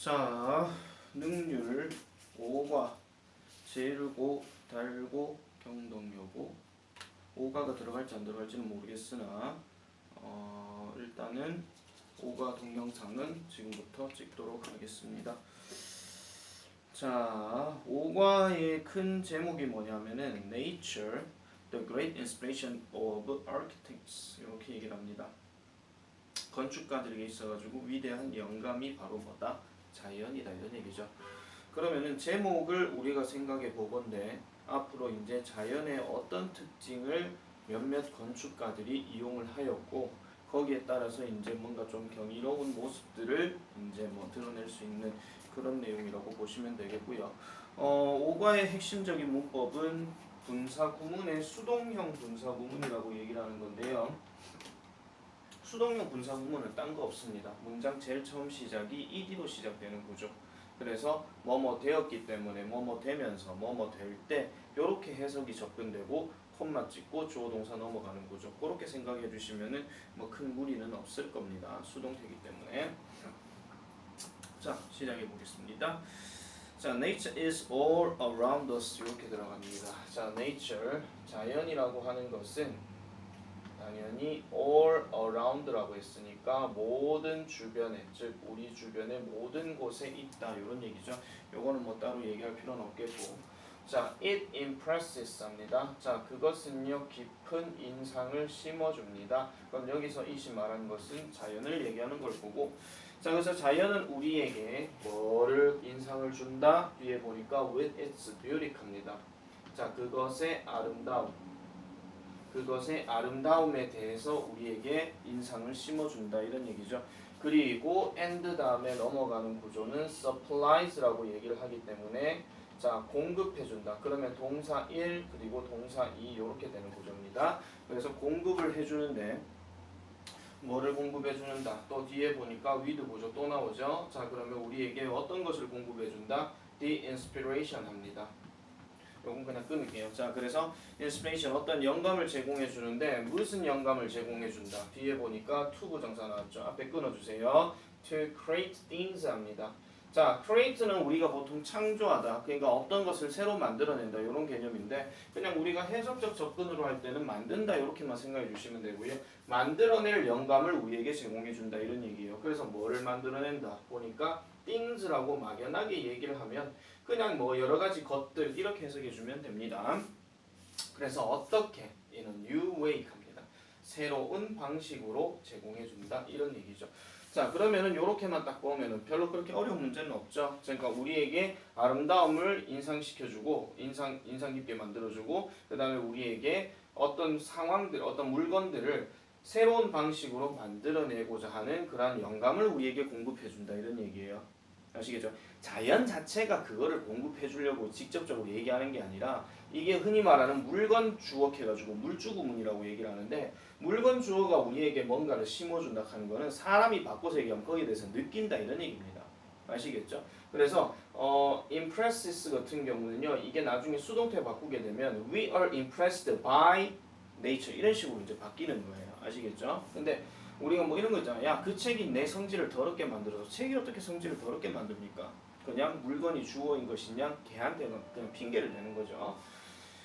자, 능률 5과 재르고 달고 경동요고 5가가 들어갈지 안 들어갈지는 모르겠으나 일단은 5가 동영상은 지금부터 찍도록 하겠습니다. 자, 5과의 큰 제목이 뭐냐면은 Nature, the great inspiration of architects 이렇게 얘기를 합니다. 건축가들에게 있어가지고 위대한 영감이 바로 뭐다? 자연이다 이런 얘기죠. 그러면은 제목을 우리가 생각해 보건데 앞으로 이제 자연의 어떤 특징을 몇몇 건축가들이 이용을 하였고 거기에 따라서 이제 뭔가 좀 경이로운 모습들을 이제 뭐 드러낼 수 있는 그런 내용이라고 보시면 되겠고요. 5과의 핵심적인 문법은 분사구문의 수동형 분사구문이라고 얘기를 하는 건데요. 수동형 분사구문은 딴 거 없습니다. 문장 제일 처음 시작이 ed로 시작되는 구조. 그래서 뭐뭐 되었기 때문에 뭐뭐 되면서 뭐뭐 될 때 이렇게 해석이 접근되고 콤마 찍고 주어 동사 넘어가는 구조. 그렇게 생각해 주시면은 뭐 큰 무리는 없을 겁니다. 수동태이기 때문에. 자, 시작해 보겠습니다. 자, nature is all around us 이렇게 들어갑니다. 자, nature 자연이라고 하는 것은 당연히 all around라고 했으니까 모든 주변에, 즉 우리 주변의 모든 곳에 있다 이런 얘기죠. 요거는 뭐 따로 얘기할 필요는 없겠고. 자, it impresses 합니다. 자, 그것은요 깊은 인상을 심어줍니다. 그럼 여기서 it이 말하는 것은 자연을 얘기하는 걸 보고, 자, 그래서 자연은 우리에게 뭐를 인상을 준다? 뒤에 보니까 with its beauty 합니다. 자, 그것의 아름다움. 그것의 아름다움에 대해서 우리에게 인상을 심어준다 이런 얘기죠. 그리고 and 다음에 넘어가는 구조는 supplies라고 얘기를 하기 때문에 자, 공급해준다. 그러면 동사 1 그리고 동사 2 이렇게 되는 구조입니다. 그래서 공급을 해주는데 뭐를 공급해주는다. 또 뒤에 보니까 with 구조 또 나오죠. 자, 그러면 우리에게 어떤 것을 공급해준다? The inspiration 합니다. 요건 그냥 끊을게요. 자, 그래서 inspiration 어떤 영감을 제공해 주는데 무슨 영감을 제공해 준다. 뒤에 보니까 to 부정사 나왔죠. 앞에 끊어주세요. To create things 합니다. 자, create는 우리가 보통 창조하다. 그러니까 어떤 것을 새로 만들어낸다. 이런 개념인데 그냥 우리가 해석적 접근으로 할 때는 만든다 이렇게만 생각해 주시면 되고요. 만들어낼 영감을 우리에게 제공해 준다 이런 얘기예요. 그래서 뭐를 만들어낸다. 보니까 things라고 막연하게 얘기를 하면 그냥 뭐 여러 가지 것들 이렇게 해석해 주면 됩니다. 그래서 어떻게 in a new way 합니다. 새로운 방식으로 제공해 준다 이런 얘기죠. 자, 그러면은 요렇게만 딱 보면은 별로 그렇게 어려운 문제는 없죠. 그러니까 우리에게 아름다움을 인상시켜주고 인상 깊게 만들어주고 그 다음에 우리에게 어떤 상황들, 어떤 물건들을 새로운 방식으로 만들어내고자 하는 그러한 영감을 우리에게 공급해준다 이런 얘기예요. 아시겠죠? 자연 자체가 그거를 공급해 주려고 직접적으로 얘기하는 게 아니라 이게 흔히 말하는 물건 주어해가지고 물주구문이라고 얘기를 하는데 물건 주어가 우리에게 뭔가를 심어준다 하는 거는 사람이 바꿔서 얘기하면 거기에 대해서 느낀다 이런 얘기입니다. 아시겠죠? 그래서 impresses 같은 경우는요 이게 나중에 수동태 바꾸게 되면 we are impressed by nature 이런 식으로 이제 바뀌는 거예요. 아시겠죠? 근데 우리가 뭐 이런 거 있잖아. 야, 그 책이 내 성질을 더럽게 만들어서 책이 어떻게 성질을 더럽게 만듭니까? 그냥 물건이 주어인 것이냐? 걔한테는 그냥 핑계를 대는 거죠.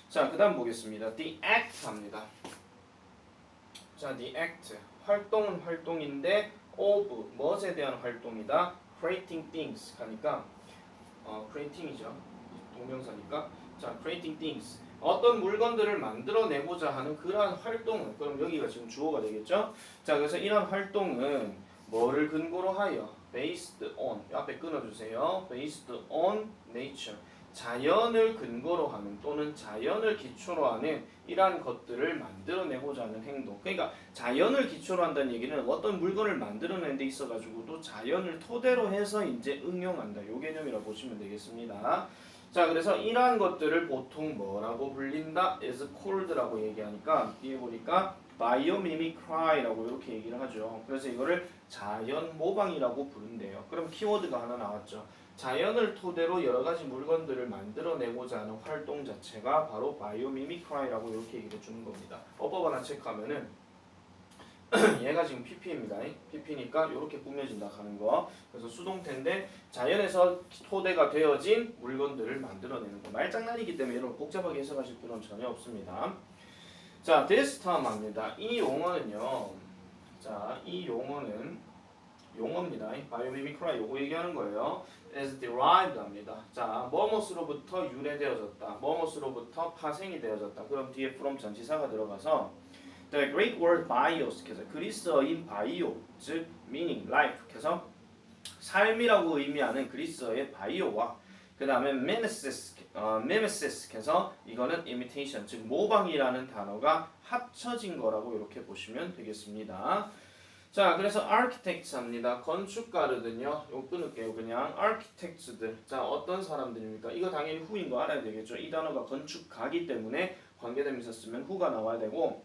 자, 그 다음 보겠습니다. The act 합니다. 자, the act. 활동은 활동인데 of, 무엇에 대한 활동이다? creating things 하니까 creating이죠. 동명사니까. 자, creating things. 어떤 물건들을 만들어내고자 하는 그러한 활동은 그럼 여기가 지금 주어가 되겠죠? 자, 그래서 이런 활동은 뭐를 근거로 하여? based on 앞에 끊어주세요. based on nature 자연을 근거로 하는 또는 자연을 기초로 하는 이러한 것들을 만들어내고자 하는 행동. 그러니까 자연을 기초로 한다는 얘기는 어떤 물건을 만들어내는 데 있어가지고 또 자연을 토대로 해서 이제 응용한다. 요 개념이라고 보시면 되겠습니다. 자, 그래서 이러한 것들을 보통 뭐라고 불린다? is called라고 얘기하니까 뒤에 보니까 biomimicry라고 이렇게 얘기를 하죠. 그래서 이거를 자연 모방이라고 부른대요. 그럼 키워드가 하나 나왔죠. 자연을 토대로 여러 가지 물건들을 만들어내고자 하는 활동 자체가 바로 biomimicry라고 이렇게 얘기를 해주는 겁니다. 어법 하나 체크하면은 얘가 지금 pp입니다. pp니까 이렇게 꾸며진다 하는 거. 그래서 수동태인데 자연에서 토대가 되어진 물건들을 만들어내는 거. 말장난이기 때문에 여러분 복잡하게 해석하실 필요는 전혀 없습니다. 자, this term 합니다. 이 용어는요. 자, 이 용어는 용어입니다. biomimicry 요거 얘기하는 거예요. is derived 합니다. 자, 뭐뭐스로부터 유래되어졌다. 뭐뭐스로부터 파생이 되어졌다. 그럼 뒤에 from 전치사가 들어가서 The Greek word bios 그래서 그리스어인 바이오 즉 meaning life 그래서 삶이라고 의미하는 그리스어의 바이오와 그 다음에 mimesis 그래서 이거는 imitation 즉 모방이라는 단어가 합쳐진 거라고 이렇게 보시면 되겠습니다. 자, 그래서 architects 합니다. 건축가들은요. 이거 끊을게요. 그냥 architects들. 자, 어떤 사람들입니까? 이거 당연히 who인 거 알아야 되겠죠. 이 단어가 건축가기 때문에 관계대명사 쓰면 who가 나와야 되고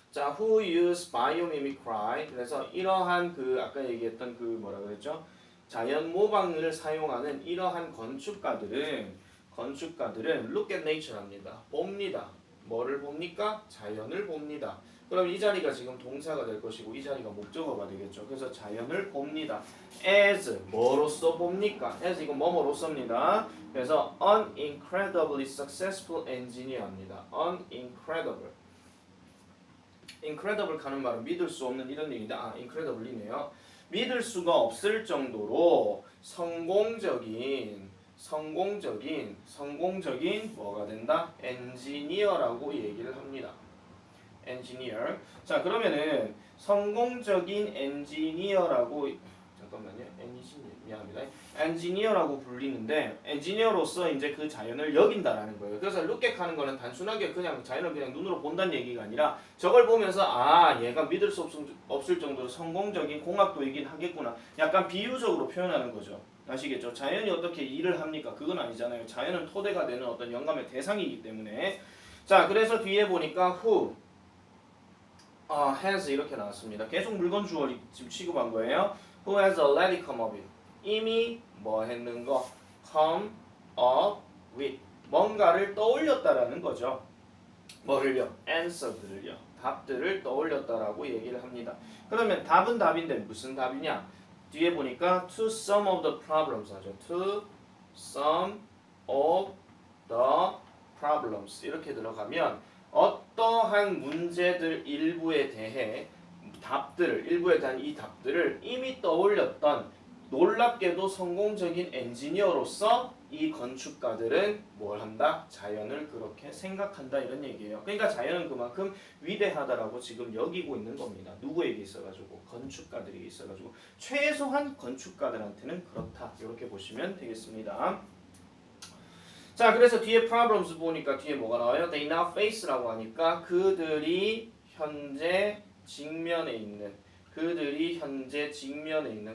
자, who use biomimicry. 그래서 이러한 그 아까 얘기했던 그 뭐라 그랬죠? 자연 모방을 사용하는 이러한 건축가들은 look at nature 합니다. 봅니다. 뭐를 봅니까? 자연을 봅니다. 그럼 이 자리가 지금 동사가 될 것이고 이 자리가 목적어가 되겠죠. 그래서 자연을 봅니다. as 뭐로써 봅니까? as 이건 뭐뭐로써입니다. 그래서 an incredibly successful engineer입니다. an incredible. incredible 하는 말은 믿을 수 없는 이런 얘기인데 incredibly네요. 믿을 수가 없을 정도로 성공적인 뭐가 된다? 엔지니어라고 얘기를 합니다. 엔지니어. 자, 그러면은 성공적인 엔지니어라고 잠깐만요. 미안합니다. 엔지니어라고 불리는데 엔지니어로서 이제 그 자연을 여긴다라는 거예요. 그래서 룩객 하는 거는 단순하게 그냥 자연을 그냥 눈으로 본다는 얘기가 아니라 저걸 보면서 얘가 믿을 수 없을 정도로 성공적인 공학도이긴 하겠구나. 약간 비유적으로 표현하는 거죠. 아시겠죠? 자연이 어떻게 일을 합니까? 그건 아니잖아요. 자연은 토대가 되는 어떤 영감의 대상이기 때문에. 자, 그래서 뒤에 보니까 who has 이렇게 나왔습니다. 계속 물건 주어를 지금 취급한 거예요. Who has already come up with 이미 뭐 했는 거 come up with 뭔가를 떠올렸다라는 거죠. 뭐를요? answer들을요. 답들을 떠올렸다라고 얘기를 합니다. 그러면 답은 답인데 무슨 답이냐? 뒤에 보니까 to some of the problems 하죠. to some of the problems 이렇게 들어가면 어떠한 문제들 일부에 대해 일부에 대한 이 답들을 이미 떠올렸던 놀랍게도 성공적인 엔지니어로서 이 건축가들은 뭘 한다? 자연을 그렇게 생각한다 이런 얘기예요. 그러니까 자연은 그만큼 위대하다라고 지금 여기고 있는 겁니다. 누구에게 있어가지고? 건축가들에게 있어가지고 최소한 건축가들한테는 그렇다 이렇게 보시면 되겠습니다. 자, 그래서 뒤에 problems 보니까 뒤에 뭐가 나와요? They now face라고 하니까 그들이 현재 직면에 있는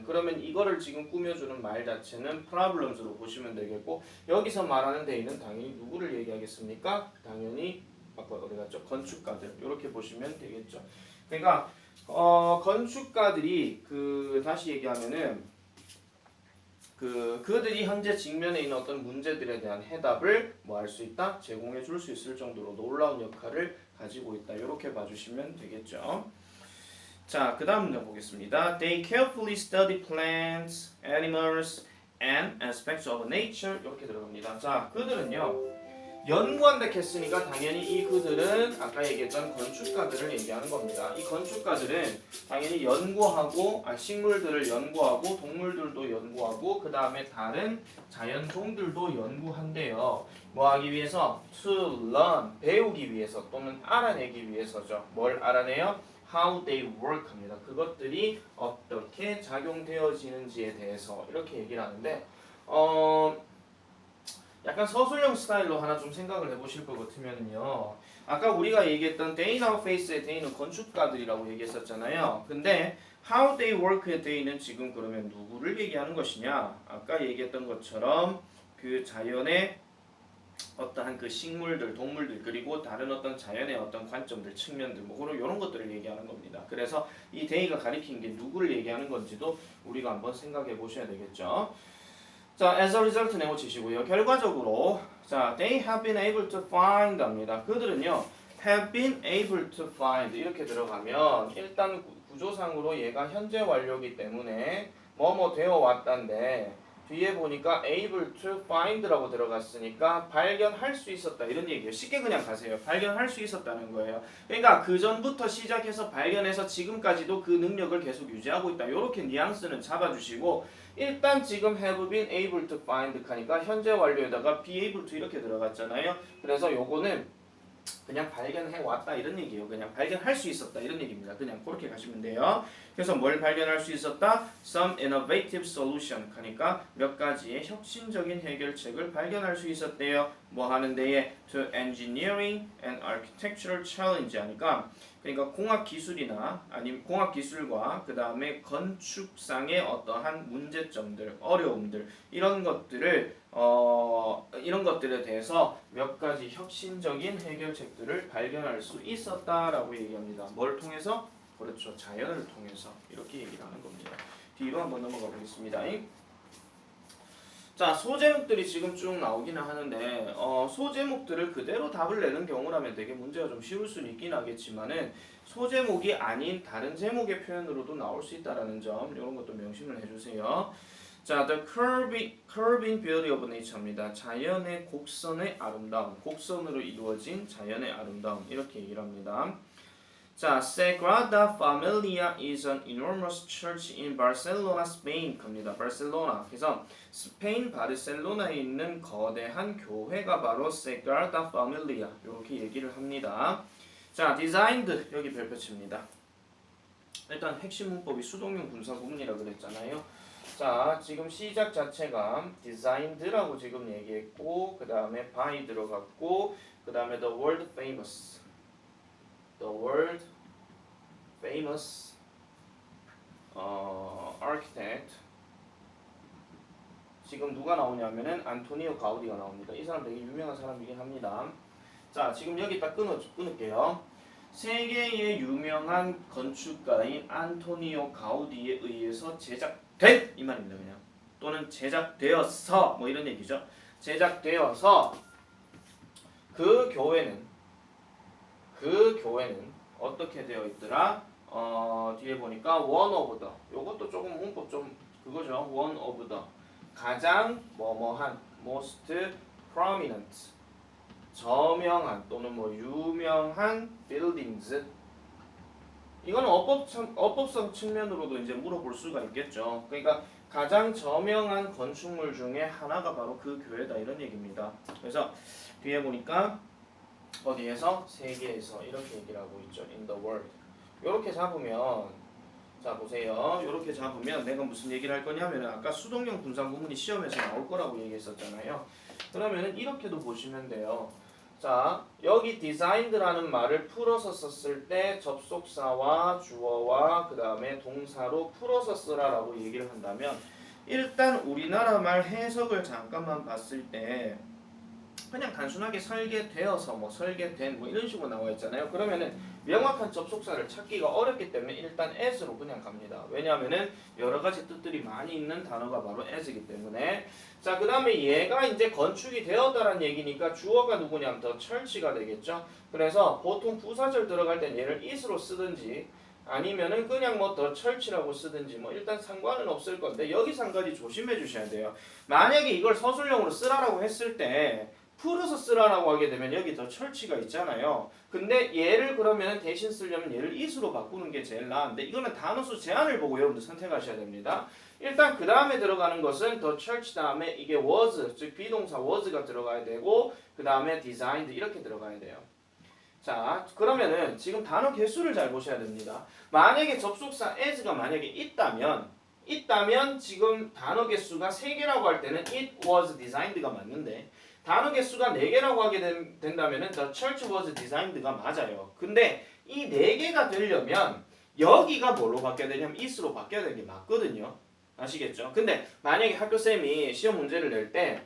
그러면 이거를 지금 꾸며주는 말 자체는 problems로 보시면 되겠고 여기서 말하는 데에는 당연히 누구를 얘기하겠습니까? 당연히 아까 어디 갔죠? 건축가들 이렇게 보시면 되겠죠. 그러니까 건축가들이 다시 얘기하면은 그들이 현재 직면에 있는 어떤 문제들에 대한 해답을 뭐 할 수 있다? 제공해 줄 수 있을 정도로 놀라운 역할을 가지고 있다. 이렇게 봐주시면 되겠죠. 자, 그 다음 문제 보겠습니다. They carefully study plants, animals, and aspects of nature. 이렇게 들어갑니다. 자, 그들은요. 연구한다 했으니까 당연히 이 그들은 아까 얘기했던 건축가들을 얘기하는 겁니다. 이 건축가들은 당연히 연구하고 식물들을 연구하고 동물들도 연구하고 그 다음에 다른 자연종들도 연구한대요. 뭐 하기 위해서? To learn, 배우기 위해서 또는 알아내기 위해서죠. 뭘 알아내요? How they work 합니다. 그것들이 어떻게 작용되어지는지에 대해서 이렇게 얘기를 하는데 약간 서술형 스타일로 하나 좀 생각을 해보실 것 같으면요. 아까 우리가 얘기했던 They Now Face의 They는 건축가들이라고 얘기했었잖아요. 근데 How They Work의 They는 지금 그러면 누구를 얘기하는 것이냐? 아까 얘기했던 것처럼 그 자연의 어떠한 그 식물들, 동물들 그리고 다른 어떤 자연의 어떤 관점들, 측면들 뭐 그런 이런 것들을 얘기하는 겁니다. 그래서 이 They가 가리키는 게 누구를 얘기하는 건지도 우리가 한번 생각해 보셔야 되겠죠. 자, as a result 네모 치시고요. 결과적으로 자, they have been able to find 합니다. 그들은요, have been able to find 이렇게 들어가면 일단 구조상으로 얘가 현재 완료이기 때문에 뭐뭐 되어 왔다인데 뒤에 보니까 able to find라고 들어갔으니까 발견할 수 있었다 이런 얘기예요. 쉽게 그냥 가세요. 발견할 수 있었다는 거예요. 그러니까 그 전부터 시작해서 발견해서 지금까지도 그 능력을 계속 유지하고 있다. 이렇게 뉘앙스는 잡아주시고 일단 지금 have been able to find 하니까 현재 완료에다가 be able to 이렇게 들어갔잖아요. 그래서 요거는 그냥 발견해 왔다 이런 얘기예요. 그냥 발견할 수 있었다 이런 얘기입니다. 그냥 그렇게 가시면 돼요. 그래서 뭘 발견할 수 있었다? Some innovative solution 하니까 몇 가지의 혁신적인 해결책을 발견할 수 있었대요. 뭐 하는 데에 to engineering and architectural challenge 하니까 그러니까 공학 기술이나 아니면 공학 기술과 그 다음에 건축상의 어떠한 문제점들, 어려움들 이런 것들에 대해서 몇 가지 혁신적인 해결책들을 발견할 수 있었다라고 얘기합니다. 뭘 통해서? 그렇죠. 자연을 통해서 이렇게 얘기를 하는 겁니다. 뒤로 한번 넘어가 보겠습니다. 자, 소제목들이 지금 쭉 나오기는 하는데 소제목들을 그대로 답을 내는 경우라면 되게 문제가 좀 쉬울 수는 있긴 하겠지만은 소제목이 아닌 다른 제목의 표현으로도 나올 수 있다라는 점 이런 것도 명심을 해주세요. 자, the curving beauty of nature입니다. 자연의 곡선의 아름다움, 곡선으로 이루어진 자연의 아름다움 이렇게 얘기를 합니다. 자, Sagrada Familia is an enormous church in Barcelona, Spain. 갑니다. 바르셀로나. 그래서 스페인 바르셀로나에 있는 거대한 교회가 바로 Sagrada Familia. 이렇게 얘기를 합니다. 자, designed 여기 별표치입니다. 일단 핵심 문법이 수동용 분사 구문이라고 그랬잖아요. 자, 지금 시작 자체가 designed라고 지금 얘기했고, 그 다음에 by 들어갔고, 그 다음에 the world famous. The world famous architect 지금 누가 나오냐면은 안토니오 가우디가 나옵니다. 이 사람 되게 유명한 사람이긴 합니다. 자, 지금 여기 딱 끊을게요. 세계의 유명한 건축가인 안토니오 가우디에 의해서 제작된 이 말입니다. 그냥 또는 제작되어서 뭐 이런 얘기죠. 제작되어서 그 교회는 어떻게 되어 있더라? 뒤에 보니까 one of the 요것도 조금 문법 좀 그거죠. one of the 가장 뭐뭐한 most prominent 저명한 또는 뭐 유명한 buildings 이거는 어법성 측면으로도 이제 물어볼 수가 있겠죠. 그러니까 가장 저명한 건축물 중에 하나가 바로 그 교회다 이런 얘기입니다. 그래서 뒤에 보니까 어디에서? 세계에서 이렇게 얘기를 하고 있죠. In the world. 이렇게 잡으면 자 보세요. 이렇게 잡으면 내가 무슨 얘기를 할 거냐면은 아까 수동형 분사 구문이 시험에서 나올 거라고 얘기했었잖아요. 그러면은 이렇게도 보시면 돼요. 자 여기 designed라는 말을 풀어서 썼을 때 접속사와 주어와 그 다음에 동사로 풀어서 쓰라라고 얘기를 한다면 일단 우리나라 말 해석을 잠깐만 봤을 때 그냥 단순하게 설계되어서 뭐 설계된 뭐 이런 식으로 나와 있잖아요. 그러면은 명확한 접속사를 찾기가 어렵기 때문에 일단 as로 그냥 갑니다. 왜냐하면은 여러 가지 뜻들이 많이 있는 단어가 바로 as이기 때문에. 자, 그 다음에 얘가 이제 건축이 되었다라는 얘기니까 주어가 누구냐면 더 church가 되겠죠. 그래서 보통 부사절 들어갈 땐 얘를 is로 쓰든지 아니면은 그냥 뭐 더 church라고 쓰든지 뭐 일단 상관은 없을 건데 여기서 한 가지 조심해 주셔야 돼요. 만약에 이걸 서술형으로 쓰라라고 했을 때 풀어서 쓰라라고 하게 되면 여기 더 철치가 있잖아요. 근데 얘를 그러면 대신 쓰려면 얘를 is로 바꾸는 게 제일 나은데 이거는 단어수 제한을 보고 여러분들 선택하셔야 됩니다. 일단 그 다음에 들어가는 것은 더 church 다음에 이게 was 즉 비동사 was가 들어가야 되고 그 다음에 designed 이렇게 들어가야 돼요. 자 그러면은 지금 단어 개수를 잘 보셔야 됩니다. 만약에 접속사 as가 만약에 있다면 지금 단어 개수가 3개라고 할 때는 it was designed가 맞는데 단어 개수가 4개라고 하게 된다면 the church was designed가 맞아요. 근데 이 4개가 되려면 여기가 뭘로 바뀌어야 되냐면 is로 바뀌어야 되는 게 맞거든요. 아시겠죠? 근데 만약에 학교쌤이 시험 문제를 낼 때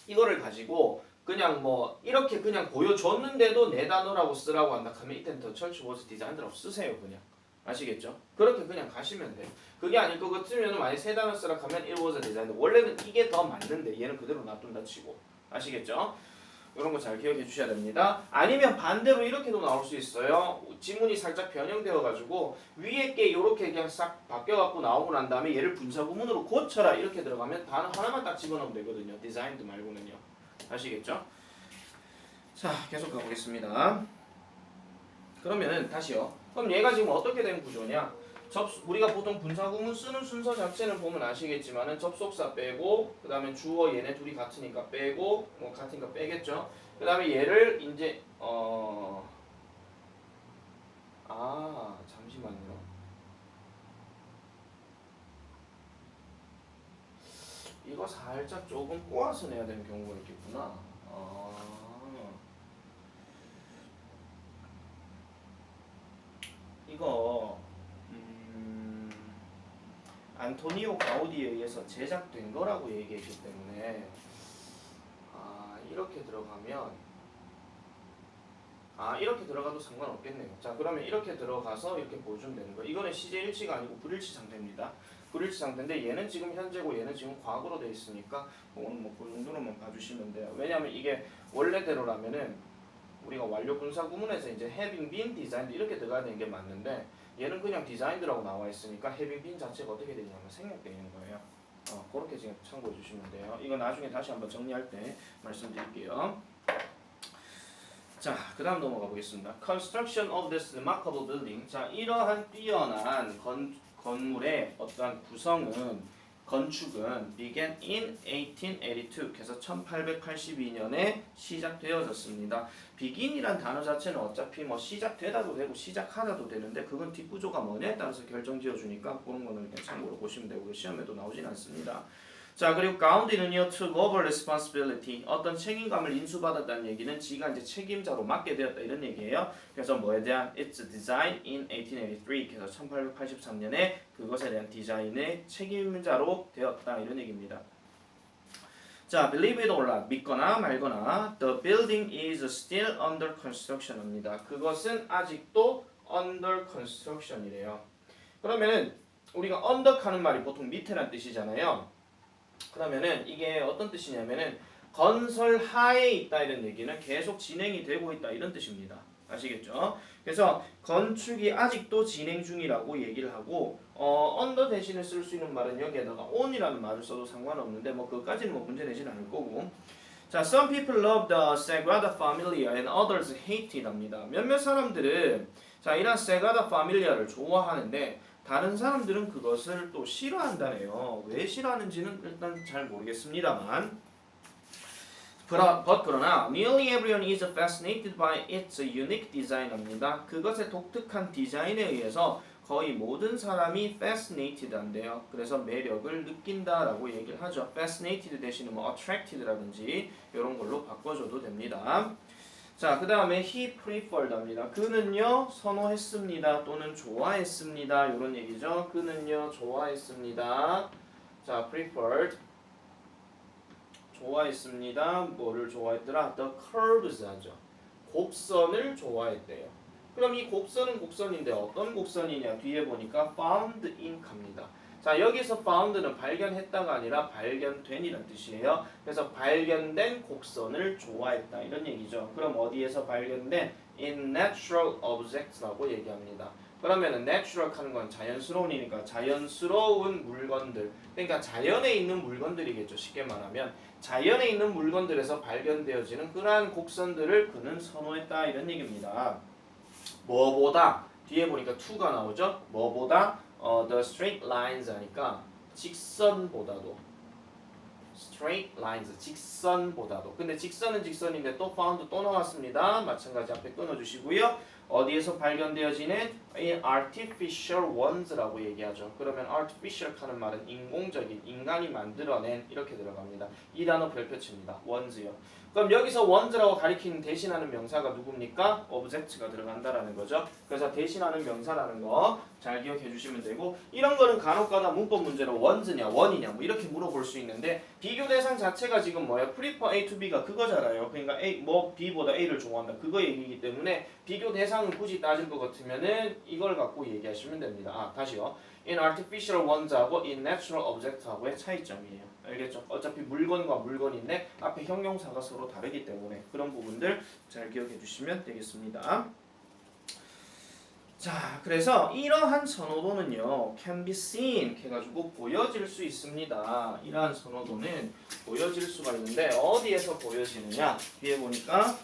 이거를 가지고 그냥 뭐 이렇게 그냥 보여줬는데도 4단어라고 쓰라고 한다 하면 이때는 the church was designed라고 쓰세요. 그냥. 아시겠죠? 그렇게 그냥 가시면 돼요. 그게 아닐 것 같으면 만약에 3단어 쓰라고 하면 it was designed 원래는 이게 더 맞는데 얘는 그대로 놔둔다 치고 아시겠죠? 이런 거 잘 기억해 주셔야 됩니다. 아니면 반대로 이렇게도 나올 수 있어요. 지문이 살짝 변형되어 가지고 위에 게 이렇게 그냥 싹 바뀌어 갖고 나오고 난 다음에 얘를 분사구문으로 고쳐라 이렇게 들어가면 단어 하나만 딱 집어넣으면 되거든요. 디자인드 말고는요. 아시겠죠? 자, 계속 가보겠습니다. 그러면은 다시요. 그럼 얘가 지금 어떻게 된 구조냐? 우리가 보통 분사구문 쓰는 순서 자체는 보면 아시겠지만은 접속사 빼고 그 다음에 주어 얘네 둘이 같으니까 빼고 뭐 같으니까 빼겠죠. 그 다음에 얘를 이제 잠시만요. 이거 살짝 조금 꼬아서 내야 되는 경우가 있겠구나. 이거 안토니오 가우디에 의해서 제작된 거라고 얘기했기 때문에 이렇게 들어가면 이렇게 들어가도 상관없겠네요. 자, 그러면 이렇게 들어가서 이렇게 보여주면 되는 거예요. 이거는 시제일치가 아니고 불일치 상태입니다. 불일치 상태인데 얘는 지금 현재고 얘는 지금 과거로 돼 있으니까 오늘 뭐 그 정도로만 봐주시면 돼요. 왜냐하면 이게 원래대로라면은 우리가 완료 분사 구문에서 이제 having been designed 이렇게 들어가야 되는 게 맞는데 얘는 그냥 designed라고 나와 있으니까 having been 자체가 어떻게 되냐면 생략되어 있는 거예요. 그렇게 지금 참고해 주시면 돼요. 이거 나중에 다시 한번 정리할 때 말씀드릴게요. 자, 그 다음 넘어가 보겠습니다. Construction of this remarkable building. 자, 이러한 뛰어난 건물의 어떠한 건축은 began in 1882. 그래서 1882년에 시작되어졌습니다. begin이란 단어 자체는 어차피 뭐 시작되다도 되고 시작하다도 되는데 그건 뒷구조가 뭐냐에 따라서 결정지어주니까 그런 거는 그냥 참고로 보시면 되고요. 시험에도 나오진 않습니다. 자, 그리고 가운데는요, took over responsibility. 어떤 책임감을 인수받았다는 얘기는 지가 이제 책임자로 맡게 되었다 이런 얘기예요. 그래서 뭐에 대한 it's designed in 1883. 그래서 1883년에 그것에 대한 디자인의 책임자로 되었다 이런 얘기입니다. 자, believe it or not, 믿거나 말거나 the building is still under construction입니다. 그것은 아직도 under construction이래요. 그러면은 우리가 under 하는 말이 보통 밑에란 뜻이잖아요. 그러면은 이게 어떤 뜻이냐면은 건설 하에 있다 이런 얘기는 계속 진행이 되고 있다 이런 뜻입니다. 아시겠죠? 그래서 건축이 아직도 진행 중이라고 얘기를 하고 under 대신에 쓸 수 있는 말은 여기에다가 on이라는 말을 써도 상관없는데 뭐 그것까지는 뭐 문제 내지는 않을 거고. 자, some people love the Sagrada Familia and others hate it 합니다. 몇몇 사람들은 자, 이런 Sagrada Familia를 좋아하는데 다른 사람들은 그것을 또 싫어한다네요. 왜 싫어하는지는 일단 잘 모르겠습니다만 그러나 nearly everyone is fascinated by its unique design입니다. 그것의 독특한 디자인에 의해서 거의 모든 사람이 fascinated 한대요. 그래서 매력을 느낀다라고 얘기를 하죠. fascinated 대신에 뭐 attracted라든지 이런 걸로 바꿔줘도 됩니다. 자, 그 다음에 he preferred 합니다. 그는요 선호했습니다 또는 좋아했습니다 이런 얘기죠. 그는요 좋아했습니다. 자, preferred 좋아했습니다. 뭐를 좋아했더라? The curves 하죠. 곡선을 좋아했대요. 그럼 이 곡선은 곡선인데 어떤 곡선이냐? 뒤에 보니까 found in 갑니다. 자, 여기서 found는 발견했다가 아니라 발견된이란 뜻이에요. 그래서 발견된 곡선을 좋아했다 이런 얘기죠. 그럼 어디에서 발견된? in natural objects라고 얘기합니다. 그러면은 natural 하는 건 자연스러운이니까 자연스러운 물건들, 그러니까 자연에 있는 물건들이겠죠. 쉽게 말하면 자연에 있는 물건들에서 발견되어지는 그러한 곡선들을 그는 선호했다 이런 얘기입니다. 뭐보다 뒤에 보니까 to가 나오죠. 뭐보다 the straight lines 하니까 직선보다도 straight lines 직선보다도. 근데 직선은 직선인데 또 found 또 나왔습니다. 마찬가지 앞에 끊어주시고요. 어디에서 발견되어지는 artificial ones라고 얘기하죠. 그러면 artificial 하는 말은 인공적인, 인간이 만들어낸 이렇게 들어갑니다. 이 단어 별표치입니다. ones요. 그럼 여기서 ones라고 가리키는 대신하는 명사가 누굽니까? object가 들어간다라는 거죠. 그래서 대신하는 명사라는 거 잘 기억해 주시면 되고, 이런 거는 간혹가다 문법 문제로 ones냐, one이냐 뭐 이렇게 물어볼 수 있는데 비교 대상 자체가 지금 뭐예요? prefer A to B가 그거잖아요. 그러니까 A 뭐 B보다 A를 좋아한다 그거 얘기이기 때문에 비교 대상은 굳이 따질 것 같으면은 이걸 갖고 얘기하시면 됩니다. 다시요. in artificial ones하고 in natural object하고의 차이점이에요. 알겠죠? 어차피 물건과 물건인데 앞에 형용사가 서로 다르기 때문에 그런 부분들 잘 기억해 주시면 되겠습니다. 자, 그래서 이러한 선호도는요, can be seen 해가지고 보여질 수 있습니다. 이러한 선호도는 보여질 수가 있는데 어디에서 보여지느냐? 뒤에 보니까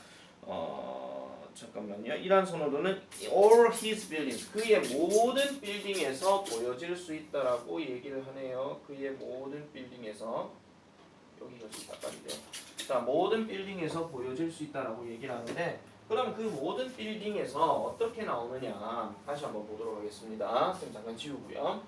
잠깐만요. 이러한 선호도는 all his buildings, 그의 모든 빌딩에서 보여질 수 있다라고 얘기를 하네요. 그의 모든 빌딩에서 여기가 좀 헷갈리네요. 자, 모든 빌딩에서 보여질 수 있다라고 얘기를 하는데. 그럼 그 모든 빌딩에서 어떻게 나오느냐 다시 한번 보도록 하겠습니다. 선생님 잠깐 지우고요.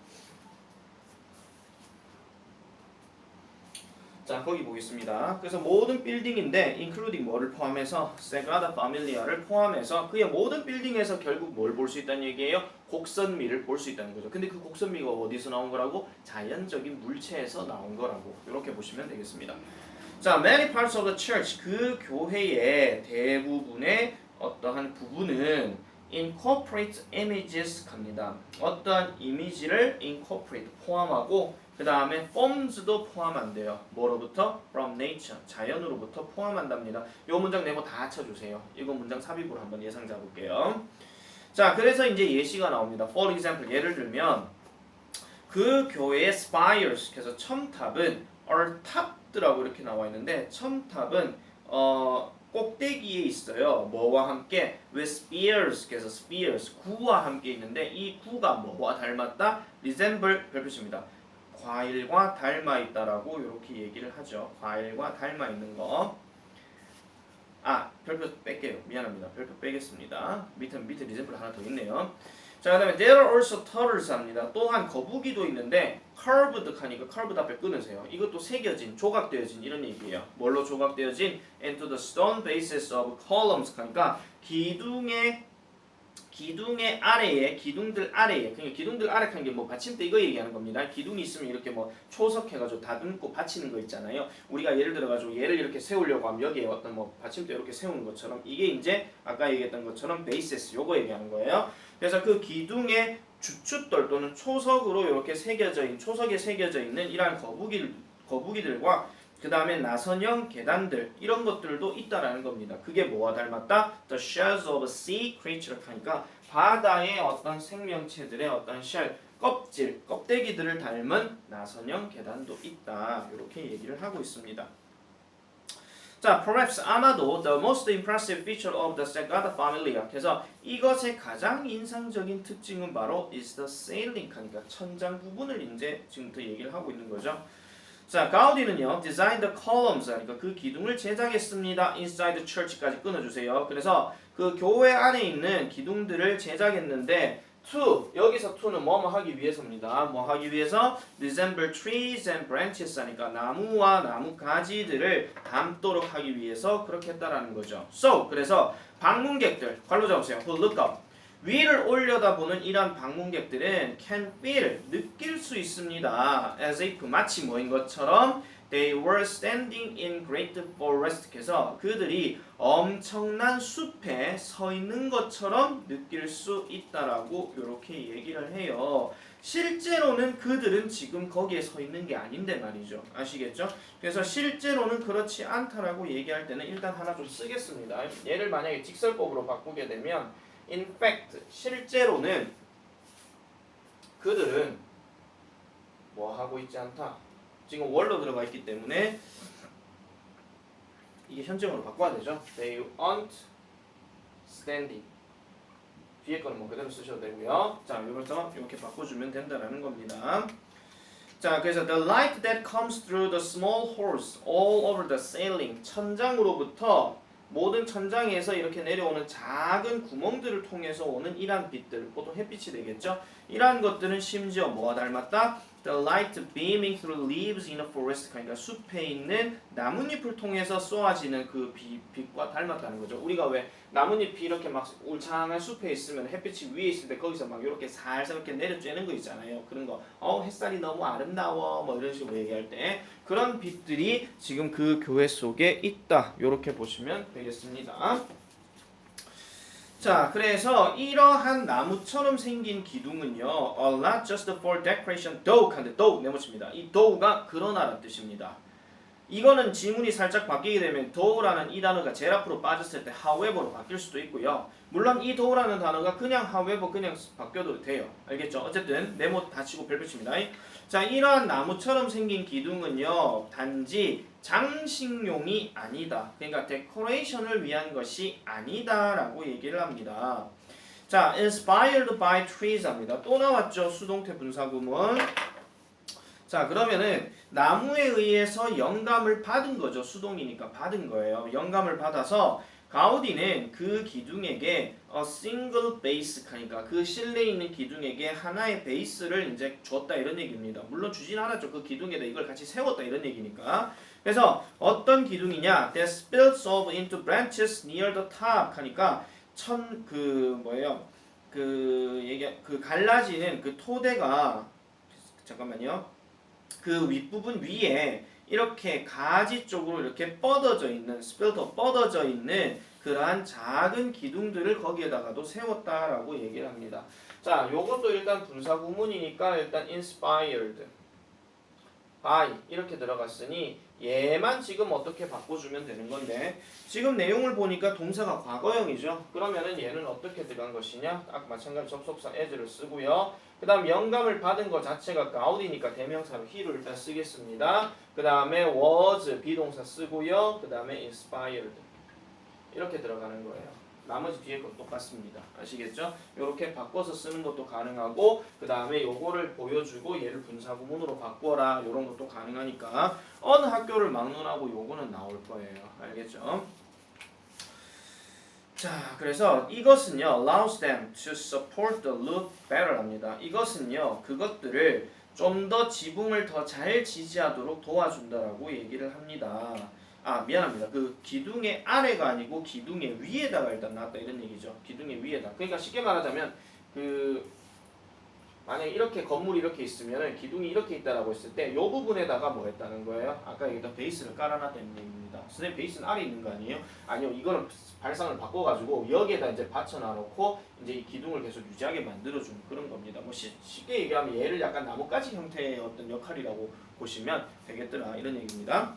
자, 거기 보겠습니다. 그래서 모든 빌딩인데 including 뭐를 포함해서 Sagrada Familia를 포함해서 그의 모든 빌딩에서 결국 뭘 볼 수 있다는 얘기예요? 곡선미를 볼 수 있다는 거죠. 근데 그 곡선미가 어디서 나온 거라고? 자연적인 물체에서 나온 거라고 이렇게 보시면 되겠습니다. 자, many parts of the church, 그 교회의 대부분의 어떠한 부분은 incorporate images 갑니다. 어떠한 이미지를 incorporate 포함하고 그 다음에 forms도 포함한대요. 뭐로부터? from nature, 자연으로부터 포함한답니다. 이 문장 네모 다 쳐주세요. 이거 문장 삽입으로 한번 예상 잡을게요. 자, 그래서 이제 예시가 나옵니다. For example, 예를 들면 그 교회의 spires, 그래서 첨탑은 are topped라고 이렇게 나와 있는데 첨탑은 꼭대기에 있어요. 뭐와 함께? with spears, 그래서 spears, 구와 함께 있는데 이 구가 뭐와 닮았다? resemble 별표입니다. 과일과 닮아 있다라고 이렇게 얘기를 하죠. 과일과 닮아 있는 거. 별표 뺄게요. 미안합니다. 별표 빼겠습니다. 밑에 resemble 하나 더 있네요. 자, 그 다음에 there are also turtles 합니다. 또한 거북이도 있는데 curved 하니까 curved 앞에 끊으세요. 이것도 새겨진, 조각되어진 이런 얘기예요. 뭘로 조각되어진? into the stone bases of columns 하니까 기둥의 아래에, 기둥들 아래에, 그러니까 기둥들 아래 하는 게 뭐 받침대 이거 얘기하는 겁니다. 기둥이 있으면 이렇게 뭐 초석해가지고 다듬고 받치는 거 있잖아요. 우리가 예를 들어가지고 얘를 이렇게 세우려고 하면 여기에 어떤 뭐 받침대 이렇게 세우는 것처럼 이게 이제 아까 얘기했던 것처럼 베이세스 요거 얘기하는 거예요. 그래서 그 기둥의 주춧돌 또는 초석으로 이렇게 초석에 새겨져 있는 이러한 거북이들과 그 다음에 나선형 계단들 이런 것들도 있다라는 겁니다. 그게 뭐와 닮았다? The shells of sea creature 하니까 바다의 어떤 생명체들의 어떤 shell, 껍데기들을 닮은 나선형 계단도 있다. 이렇게 얘기를 하고 있습니다. 자, perhaps 아마도 the most impressive feature of the Sagrada Familia. 그래서 이것의 가장 인상적인 특징은 바로 is the ceiling 하니까 천장 부분을 이제 지금부터 얘기를 하고 있는 거죠. 자, 가우디는요, design the columns 하니까 그 기둥을 제작했습니다. inside the church까지 끊어주세요. 그래서 그 교회 안에 있는 기둥들을 제작했는데 to, 여기서 to는 뭐뭐 하기 위해서입니다. 뭐 하기 위해서? resemble trees and branches 하니까 나무와 나무 가지들을 닮도록 하기 위해서 그렇게 했다라는 거죠. So, 그래서 방문객들, 괄호 잡으세요. who look up. 위를 올려다보는 이러한 방문객들은 can feel, 느낄 수 있습니다. as if, 마치 뭐인 것처럼 they were standing in great forest. 그래서 그들이 엄청난 숲에 서 있는 것처럼 느낄 수 있다라고 이렇게 얘기를 해요. 실제로는 그들은 지금 거기에 서 있는 게 아닌데 말이죠. 아시겠죠? 그래서 실제로는 그렇지 않다라고 얘기할 때는 일단 하나 좀 쓰겠습니다. 얘를 만약에 직설법으로 바꾸게 되면 in fact, 실제로는 그들은 뭐 하고 있지 않다. 지금 월로 들어가 있기 때문에 이게 현재형으로 바꿔야 되죠. They aren't standing. 뒤에 거는 뭐 그대로 쓰셔도 되고요. 자, 이걸서 이렇게 바꿔주면 된다라는 겁니다. 자, 그래서 the light that comes through the small holes all over the ceiling. 천장으로부터 모든 천장에서 이렇게 내려오는 작은 구멍들을 통해서 오는 이러한 빛들, 보통 햇빛이 되겠죠? 이러한 것들은 심지어 뭐와 닮았다? The light beaming through leaves in a forest. 그러니까 숲에 있는 나뭇잎을 통해서 쏘아지는 그 빛과 닮았다는 거죠. 우리가 왜 나뭇잎이 이렇게 막 울창한 숲에 있으면 햇빛이 위에 있을 때 거기서 막 이렇게 살살 이렇게 내려쬐는 거 있잖아요. 그런 거. 햇살이 너무 아름다워. 뭐 이런 식으로 얘기할 때 그런 빛들이 지금 그 교회 속에 있다. 이렇게 보시면 되겠습니다. 자, 그래서 이러한 나무처럼 생긴 기둥은요, not just for decoration, though, 한데 though 네모칩니다. 이 though가 그러나라는 뜻입니다. 이거는 지문이 살짝 바뀌게 되면 though라는 이 단어가 제일 앞으로 빠졌을 때 however로 바뀔 수도 있고요. 물론 이 though라는 단어가 그냥 however 그냥 바뀌어도 돼요. 알겠죠? 어쨌든 네모 닫히고 별표칩니다. 자, 이러한 나무처럼 생긴 기둥은요, 단지 장식용이 아니다. 그러니까 데코레이션을 위한 것이 아니다라고 얘기를 합니다. 자, inspired by trees 합니다. 또 나왔죠, 수동태 분사구문. 자, 그러면은 나무에 의해서 영감을 받은 거죠. 수동이니까 받은 거예요. 영감을 받아서 가우디는 그 기둥에게 a single base 하니까 그 실내에 있는 기둥에게 하나의 베이스를 이제 줬다 이런 얘기입니다. 물론 주진 않았죠. 그 기둥에다 이걸 같이 세웠다 이런 얘기니까. 그래서 어떤 기둥이냐? That splits off into branches near the top 하니까 그 갈라지는 그 토대가 잠깐만요. 그 윗부분 위에 이렇게 가지 쪽으로 이렇게 뻗어져 있는 뻗어져 있는 그러한 작은 기둥들을 거기에다가도 세웠다라고 얘기를 합니다. 자, 요것도 일단 분사 구문이니까 일단 inspired by 이렇게 들어갔으니 얘만 지금 어떻게 바꿔주면 되는 건데 지금 내용을 보니까 동사가 과거형이죠. 그러면은 얘는 어떻게 들어간 것이냐? 아까 마찬가지 접속사 as를 쓰고요. 그 다음 영감을 받은 것 자체가 가우디니까 대명사로 he를 일단 쓰겠습니다. 그 다음에 was 비동사 쓰고요. 그 다음에 inspired 이렇게 들어가는 거예요. 나머지 뒤에 것 똑같습니다. 아시겠죠? 이렇게 바꿔서 쓰는 것도 가능하고 그 다음에 요거를 보여주고 얘를 분사구문으로 바꿔라 이런 것도 가능하니까 어느 학교를 막론하고 요거는 나올 거예요. 알겠죠? 자, 그래서 이것은요 allows them to support the loop better 합니다. 이것은요 그것들을 좀 더 지붕을 더 잘 지지하도록 도와준다라고 얘기를 합니다. 아, 미안합니다. 그 기둥의 아래가 아니고 기둥의 위에다가 일단 놨다 이런 얘기죠. 기둥의 위에다. 그러니까 쉽게 말하자면 그 만약에 이렇게 건물이 이렇게 있으면 기둥이 이렇게 있다라고 했을 때 이 부분에다가 뭐 했다는 거예요? 아까 여기다 베이스를 깔아놨다는 얘기입니다. 선생님 베이스는 아래 있는 거 아니에요? 아니요, 이거는 발상을 바꿔가지고 여기에다 이제 받쳐놔놓고 이제 이 기둥을 계속 유지하게 만들어주는 그런 겁니다. 뭐 쉽게 얘기하면 얘를 약간 나뭇가지 형태의 어떤 역할이라고 보시면 되겠더라 이런 얘기입니다.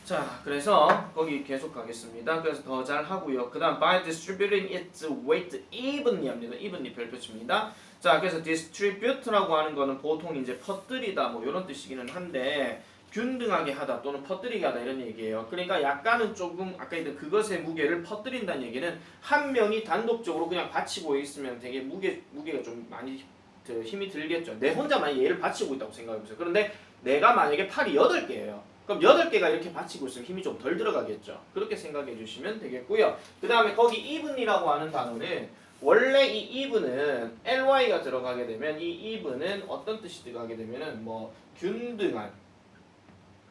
자, 그래서 거기 계속 가겠습니다. 그래서 더 잘 하고요. 그 다음 by distributing its weight evenly 합니다. evenly 별표칩니다. 자, 그래서 distribute라고 하는 거는 보통 이제 퍼뜨리다 뭐 이런 뜻이기는 한데 균등하게 하다 또는 퍼뜨리게 하다 이런 얘기예요. 그러니까 약간은 조금 아까 했던 그것의 무게를 퍼뜨린다는 얘기는 한 명이 단독적으로 그냥 받치고 있으면 되게 무게가 좀 많이 힘이 들겠죠. 내 혼자만 얘를 받치고 있다고 생각해보세요. 그런데 내가 만약에 팔이 8개예요. 그럼 8개가 이렇게 받치고 있으면 힘이 좀 덜 들어가겠죠. 그렇게 생각해 주시면 되겠고요. 그 다음에 거기 even이라고 하는 단어는 원래 이 even은 ly가 들어가게 되면 이 even은 어떤 뜻이 들어가게 되면은 뭐 균등한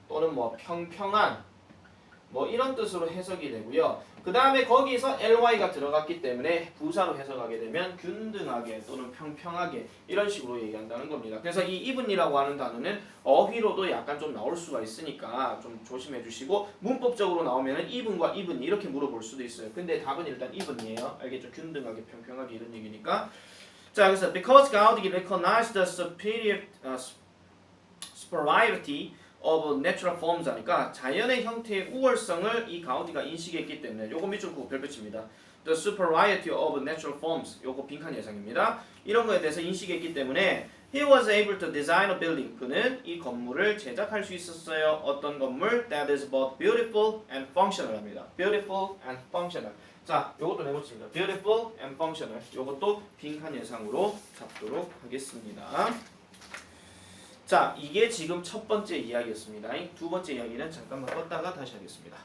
또는 뭐 평평한 뭐 이런 뜻으로 해석이 되고요. 그 다음에 거기서 ly가 들어갔기 때문에 부사로 해석하게 되면 균등하게 또는 평평하게 이런 식으로 얘기한다는 겁니다. 그래서 이 even이라고 하는 단어는 어휘로도 약간 좀 나올 수가 있으니까 좀 조심해 주시고 문법적으로 나오면은 even과 even 이렇게 물어볼 수도 있어요. 근데 답은 일단 even이에요. 알겠죠? 균등하게 평평하게 이런 얘기니까. 자, 그래서 because God recognized the superiority of natural forms 하니까 자연의 형태의 우월성을 이 가우디가 인식했기 때문에 요거 밑줄 끄고 별표칩니다. The superiority of natural forms 요거 빈칸 예상입니다. 이런 거에 대해서 인식했기 때문에 he was able to design a building. 그는 이 건물을 제작할 수 있었어요. 어떤 건물? That is both beautiful and functional 합니다. Beautiful and functional. 자, 요것도 네모칩니다. Beautiful and functional. 요것도 빈칸 예상으로 잡도록 하겠습니다. 자, 이게 지금 첫 번째 이야기였습니다. 두 번째 이야기는 잠깐만 껐다가 다시 하겠습니다.